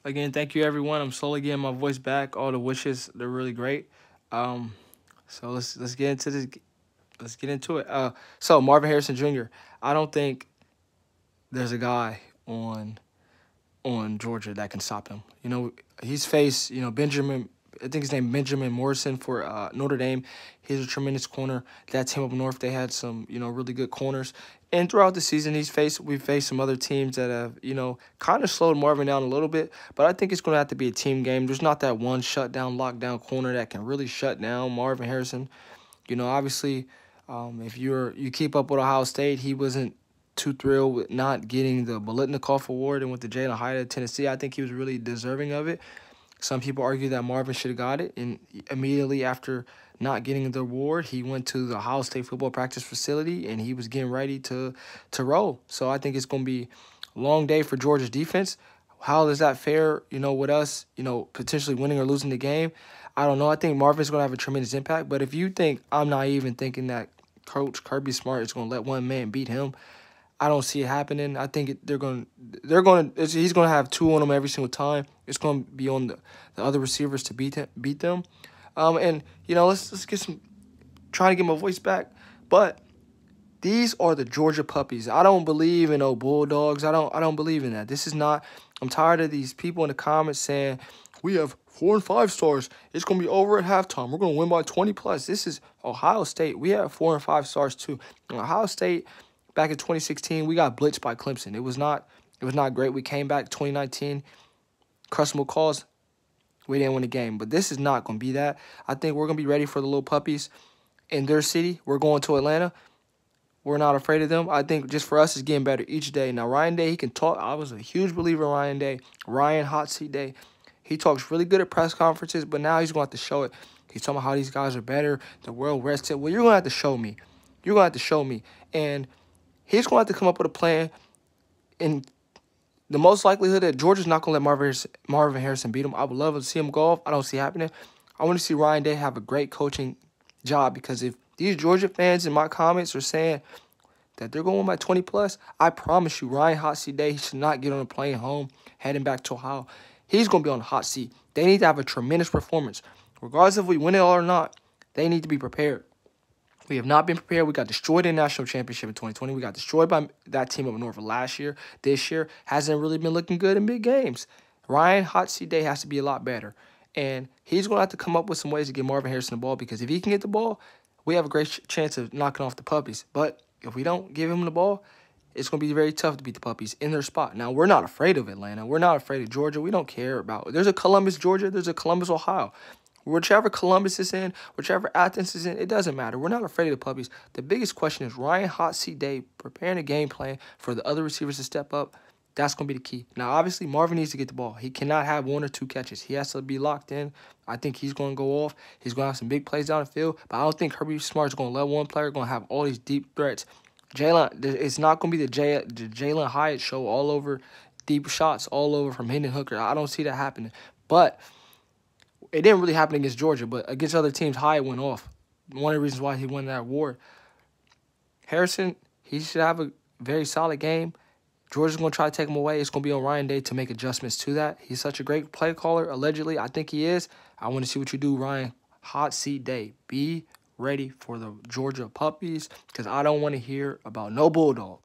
Again, thank you everyone. I'm slowly getting my voice back. All the wishes, they're really great. Um, so let's get into this. Let's get into it. So Marvin Harrison Jr. I don't think there's a guy on Georgia that can stop him. He's faced Benjamin. I think his name Benjamin Morrison for Notre Dame. He's a tremendous corner. That team up north, they had some really good corners. And throughout the season, we've faced some other teams that have kind of slowed Marvin down a little bit. But I think it's going to have to be a team game. There's not that one shutdown, lockdown corner that can really shut down Marvin Harrison. Obviously, if you keep up with Ohio State, he wasn't too thrilled with not getting the Bolitnikoff Award and with the Jalen Hyatt at Tennessee. I think he was really deserving of it. Some people argue that Marvin should have got it, and immediately after not getting the award, he went to the Ohio State football practice facility and he was getting ready to roll. So I think it's going to be a long day for Georgia's defense. How is that fair, with us, potentially winning or losing the game? I don't know. I think Marvin's going to have a tremendous impact. But if you think I'm naive in thinking that Coach Kirby Smart is going to let one man beat him, I don't see it happening. I think he's going to have two on him every single time. It's going to be on the other receivers to beat them. And let's get some trying to get my voice back. But these are the Georgia Puppies. I don't believe in no Bulldogs. I don't believe in that. This is not. I'm tired of these people in the comments saying we have 4 and 5 stars. It's gonna be over at halftime. We're gonna win by 20 plus. This is Ohio State. We have 4 and 5 stars too. And Ohio State back in 2016, we got blitzed by Clemson. It was not great. We came back 2019, questionable calls. We didn't win the game. But this is not gonna be that. I think we're gonna be ready for the little puppies in their city. We're going to Atlanta. We're not afraid of them. I think just for us, it's getting better each day. Now, Ryan Day, he can talk. I was a huge believer in Ryan Day. Ryan Hot Seat Day. He talks really good at press conferences, but now he's going to have to show it. He's talking about how these guys are better. The world rested. Well, you're going to have to show me. You're going to have to show me. And he's going to have to come up with a plan. And the most likelihood that Georgia's not going to let Marvin Harrison beat him. I would love to see him go off. I don't see it happening. I want to see Ryan Day have a great coaching job because if these Georgia fans in my comments are saying that they're going by 20 plus, I promise you, Ryan Hot Seat Day, he should not get on a plane home heading back to Ohio. He's going to be on the hot seat. They need to have a tremendous performance. Regardless if we win it or not, they need to be prepared. We have not been prepared. We got destroyed in the national championship in 2020. We got destroyed by that team up north last year. This year hasn't really been looking good in big games. Ryan Hot Seat Day has to be a lot better. And he's going to have to come up with some ways to get Marvin Harrison the ball because if he can get the ball, we have a great chance of knocking off the Puppies. But if we don't give him the ball, it's going to be very tough to beat the Puppies in their spot. Now, we're not afraid of Atlanta. We're not afraid of Georgia. We don't care about. There's a Columbus, Georgia. There's a Columbus, Ohio. Whichever Columbus is in, whichever Athens is in, it doesn't matter. We're not afraid of the Puppies. The biggest question is Ryan Hot Seat Day preparing a game plan for the other receivers to step up. That's going to be the key. Now, obviously, Marvin needs to get the ball. He cannot have 1 or 2 catches. He has to be locked in. I think he's going to go off. He's going to have some big plays down the field. But I don't think Kirby Smart is going to let one player going to have all these deep threats. Jalen, it's not going to be the Jalen Hyatt show all over, deep shots all over from Hendon Hooker. I don't see that happening. But it didn't really happen against Georgia. But against other teams, Hyatt went off. One of the reasons why he won that award. Harrison, he should have a very solid game. Georgia's going to try to take him away. It's going to be on Ryan Day to make adjustments to that. He's such a great play caller, allegedly. I think he is. I want to see what you do, Ryan. Hot Seat Day. Be ready for the Georgia Puppies because I don't want to hear about no Bulldogs.